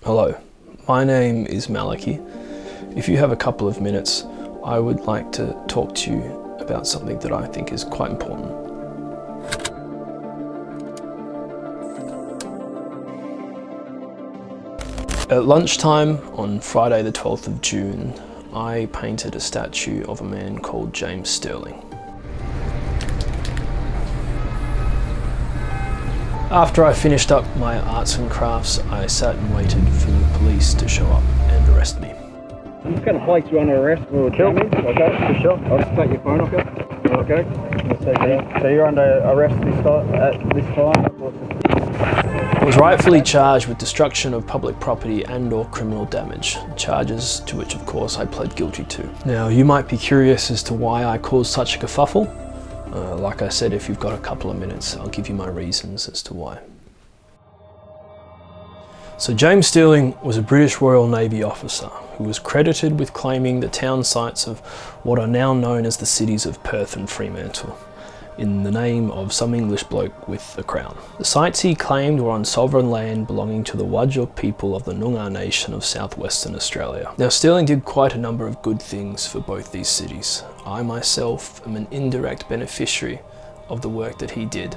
Hello, my name is Maliki. If you have a couple of minutes, I would like to talk to you about something that I think is quite important. At lunchtime on Friday the 12th of June, I painted a statue of a man called James Stirling. After I finished up my arts and crafts, I sat and waited for the police to show up and arrest me. I'm just going to place you under arrest for jamming, okay? For sure. I'll just take your phone off you. Okay? So you're under arrest at this time? I was rightfully charged with destruction of public property and/or criminal damage, charges to which of course I pled guilty to. Now you might be curious as to why I caused such a kerfuffle. Like I said, if you've got a couple of minutes, I'll give you my reasons as to why. So James Stirling was a British Royal Navy officer who was credited with claiming the town sites of what are now known as the cities of Perth and Fremantle, in the name of some English bloke with the crown. The sites he claimed were on sovereign land belonging to the Whadjuk people of the Noongar Nation of southwestern Australia. Now Stirling did quite a number of good things for both these cities. I myself am an indirect beneficiary of the work that he did.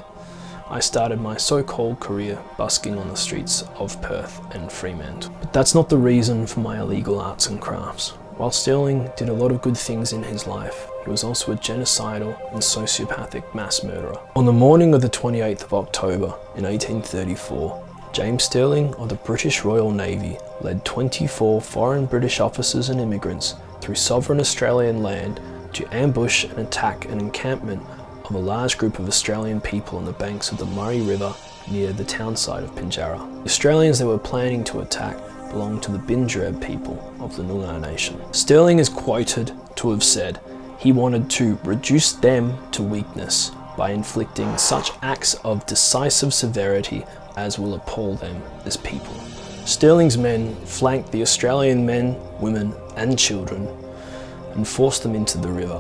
I started my so-called career busking on the streets of Perth and Fremantle. But that's not the reason for my illegal arts and crafts. While Stirling did a lot of good things in his life, he was also a genocidal and sociopathic mass murderer. On the morning of the 28th of October in 1834, James Stirling of the British Royal Navy led 24 foreign British officers and immigrants through sovereign Australian land to ambush and attack an encampment of a large group of Australian people on the banks of the Murray River near the town site of Pinjarra. The Australians they were planning to attack belonged to the Bindjareb people of the Noongar Nation. Stirling is quoted to have said he wanted to reduce them to weakness by inflicting such acts of decisive severity as will appall them as people. Stirling's men flanked the Australian men, women and children and forced them into the river,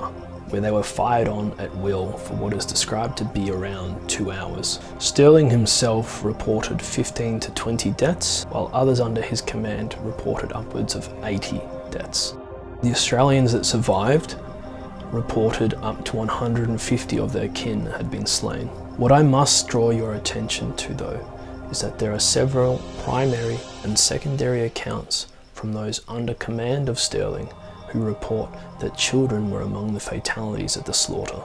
where they were fired on at will for what is described to be around 2 hours. Stirling himself reported 15 to 20 deaths, while others under his command reported upwards of 80 deaths. The Australians that survived reported up to 150 of their kin had been slain. What I must draw your attention to though, is that there are several primary and secondary accounts from those under command of Stirling who report that children were among the fatalities at the slaughter.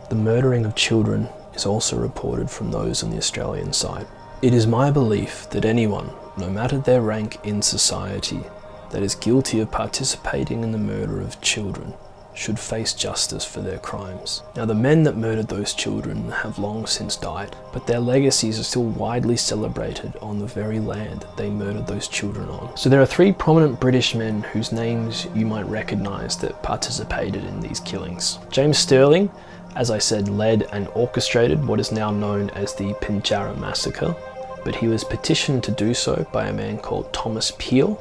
The murdering of children is also reported from those on the Australian side. It is my belief that anyone, no matter their rank in society, that is guilty of participating in the murder of children should face justice for their crimes. Now the men that murdered those children have long since died, but their legacies are still widely celebrated on the very land that they murdered those children on. So there are 3 prominent British men whose names you might recognise that participated in these killings. James Stirling, as I said, led and orchestrated what is now known as the Pinjarra Massacre, but he was petitioned to do so by a man called Thomas Peel.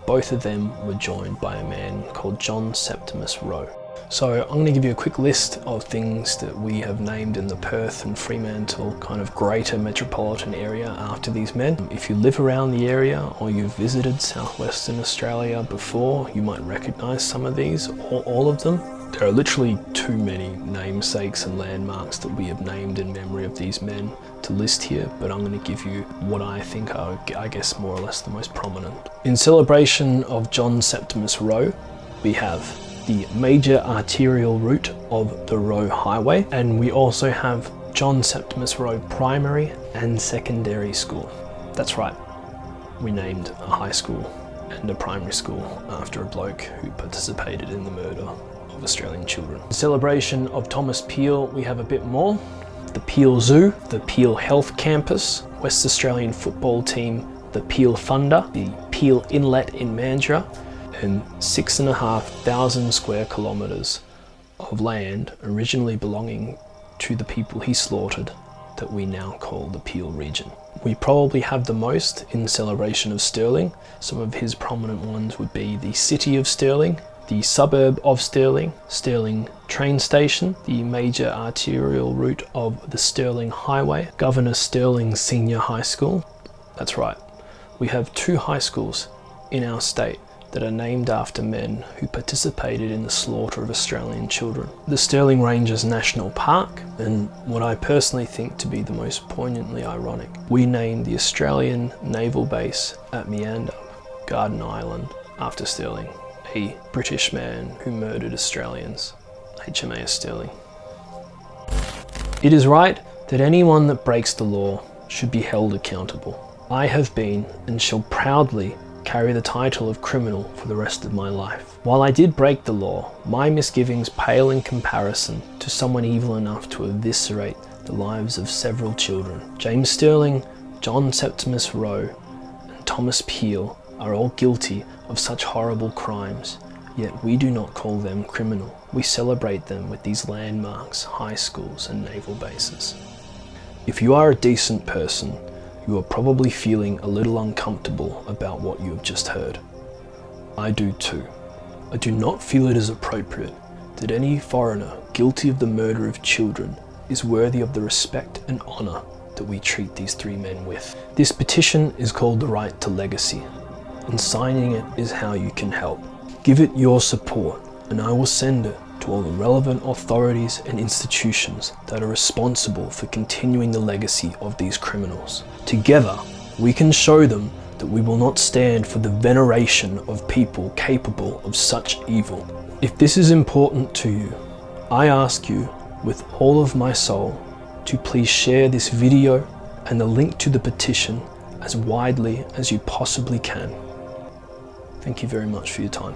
Both of them were joined by a man called John Septimus Roe. So I'm going to give you a quick list of things that we have named in the Perth and Fremantle kind of greater metropolitan area after these men. If you live around the area or you've visited southwestern Australia before, you might recognise some of these or all of them. There are literally too many namesakes and landmarks that we have named in memory of these men to list here, but I'm going to give you what I think are, I guess, more or less the most prominent. In celebration of John Septimus Roe, we have the major arterial route of the Roe Highway, and we also have John Septimus Roe Primary and Secondary School. That's right, we named a high school and a primary school after a bloke who participated in the murder of Australian children. In celebration of Thomas Peel, we have a bit more. The Peel Zoo, the Peel Health Campus, West Australian football team, the Peel Thunder, the Peel Inlet in Mandurah, and 6,500 square kilometres of land originally belonging to the people he slaughtered that we now call the Peel region. We probably have the most in celebration of Stirling. Some of his prominent ones would be the City of Stirling, the suburb of Stirling, Stirling train station, the major arterial route of the Stirling Highway, Governor Stirling Senior High School. That's right, We have 2 high schools in our state that are named after men who participated in the slaughter of Australian children. The Stirling Ranges National Park, and what I personally think to be the most poignantly ironic, we named the Australian Naval Base at Meander, Garden Island, after Stirling, a British man who murdered Australians, HMAS Stirling. It is right that anyone that breaks the law should be held accountable. I have been and shall proudly carry the title of criminal for the rest of my life. While I did break the law, my misgivings pale in comparison to someone evil enough to eviscerate the lives of several children. James Stirling, John Septimus Roe, and Thomas Peel are all guilty of such horrible crimes, yet we do not call them criminal. We celebrate them with these landmarks, high schools and naval bases. If you are a decent person, you are probably feeling a little uncomfortable about what you have just heard. I do too. I do not feel it is appropriate that any foreigner guilty of the murder of children is worthy of the respect and honour that we treat these 3 men with. This petition is called The Right to Legacy, and signing it is how you can help. Give it your support, and I will send it to all the relevant authorities and institutions that are responsible for continuing the legacy of these criminals. Together, we can show them that we will not stand for the veneration of people capable of such evil. If this is important to you, I ask you with all of my soul to please share this video and the link to the petition as widely as you possibly can. Thank you very much for your time.